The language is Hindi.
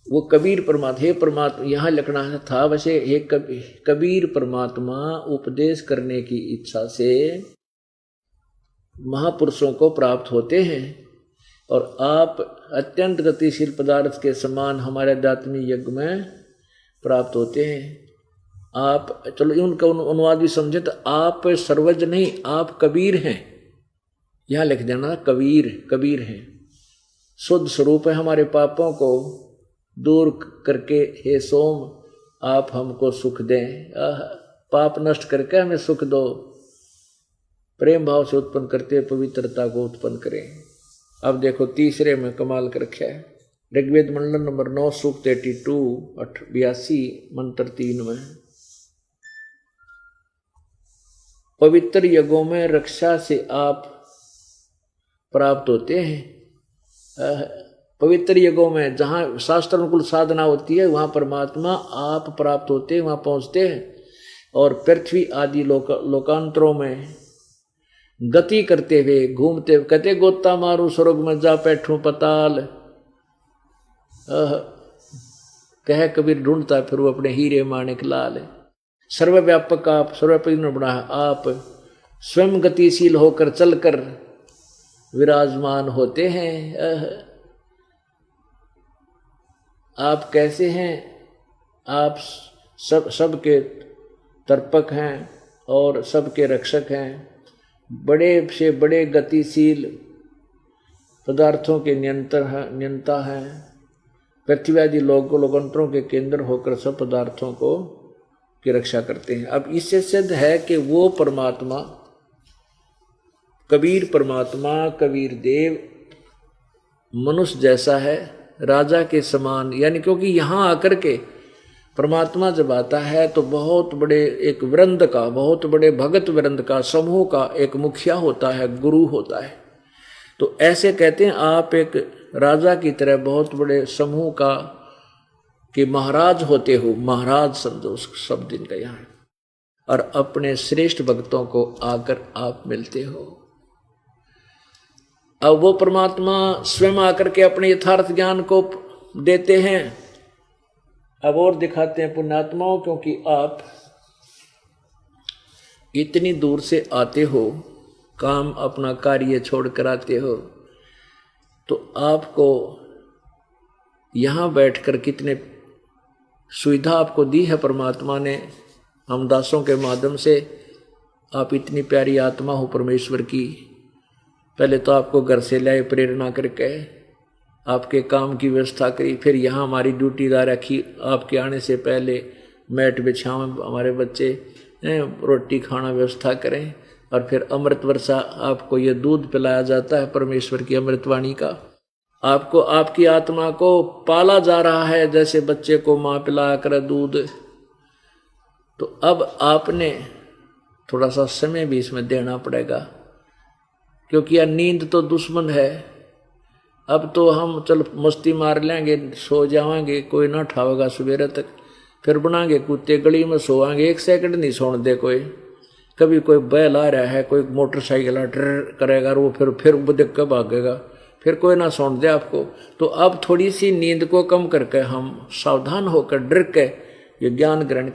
वो कबीर परमात्मा, हे परमात्मा यहाँ लिखना था वैसे, हे कबीर परमात्मा उपदेश करने की इच्छा से महापुरुषों को प्राप्त होते हैं, और आप अत्यंत गतिशील पदार्थ के समान हमारे आध्यात्मिक यज्ञ में प्राप्त होते हैं। आप, चलो उनका अनुवाद भी समझे तो, आप सर्वज्ञ नहीं, आप कबीर हैं। यहां लिख देना कबीर, कबीर हैं, शुद्ध स्वरूप है। हमारे पापों को दूर करके हे सोम आप हमको सुख दें, पाप नष्ट करके हमें सुख दो, प्रेम भाव से उत्पन्न करते पवित्रता को उत्पन्न करें। अब देखो तीसरे में कमाल कर रखा है, ऋग्वेद मंडल नंबर 9 सूक्त 82 मंत्र 3 में, पवित्र यज्ञों में रक्षा से आप प्राप्त होते हैं। पवित्र यज्ञों में जहाँ शास्त्र अनुकूल साधना होती है वहाँ परमात्मा आप प्राप्त होते हैं, वहाँ पहुँचते हैं। और पृथ्वी आदि लोकांतरों में गति करते हुए घूमते हुए कहते गोता मारू स्वर्ग में जा बैठूं पताल, कह कबीर ढूंढता फिर वो अपने हीरे माणिक लाल। सर्वव्यापक आप, सर्वव्यापक बना आप स्वयं गतिशील होकर चलकर विराजमान होते हैं। आप कैसे हैं? आप सबके तर्पक हैं और सबके रक्षक हैं, बड़े से बड़े गतिशील पदार्थों के नियंता हैं, पृथ्वी आदि लोकांतरों के केंद्र होकर सब पदार्थों को की रक्षा करते हैं। अब इससे सिद्ध है कि वो परमात्मा कबीर परमात्मा, कबीर देव मनुष्य जैसा है, राजा के समान, यानी क्योंकि यहाँ आकर के परमात्मा जब आता है तो बहुत बड़े एक वृंद का, बहुत बड़े भगत वृंद का, समूह का एक मुखिया होता है, गुरु होता है। तो ऐसे कहते हैं आप एक राजा की तरह बहुत बड़े समूह का कि महाराज होते हो, महाराज समझो उस शब्द इनका यहाँ, और अपने श्रेष्ठ भक्तों को आकर आप मिलते हो। अब वो परमात्मा स्वयं आकर के अपने यथार्थ ज्ञान को देते हैं। अब और दिखाते हैं पुण्यात्माओं, क्योंकि आप इतनी दूर से आते हो, काम अपना कार्य छोड़ कर आते हो, तो आपको यहाँ बैठकर कितने सुविधा आपको दी है परमात्मा ने हम दासों के माध्यम से। आप इतनी प्यारी आत्मा हो परमेश्वर की। पहले तो आपको घर से लाए प्रेरणा करके, आपके काम की व्यवस्था करी, फिर यहाँ हमारी ड्यूटीदार रखी, आपके आने से पहले मैट बिछाएं, हमारे बच्चे रोटी खाना व्यवस्था करें, और फिर अमृत वर्षा आपको ये दूध पिलाया जाता है परमेश्वर की अमृतवाणी का। आपको आपकी आत्मा को पाला जा रहा है जैसे बच्चे को माँ पिलाया कर दूध। तो अब आपने थोड़ा सा समय भी इसमें देना पड़ेगा, क्योंकि यह नींद तो दुश्मन है। अब तो हम चल मस्ती मार लेंगे, सो जाएंगे, कोई ना उठावेगा सवेरे तक, फिर बनाएंगे कुत्ते, गली में सोएंगे, 1 सेकंड नहीं सोने दे कोई। कभी कोई बैल आ रहा है, कोई मोटरसाइकिल ट्र करेगा, और वो फिर वो देख कर भागेगा, फिर कोई ना सोने दे आपको। तो अब थोड़ी सी नींद को कम करके हम सावधान होकर डर के ये ज्ञान ग्रहण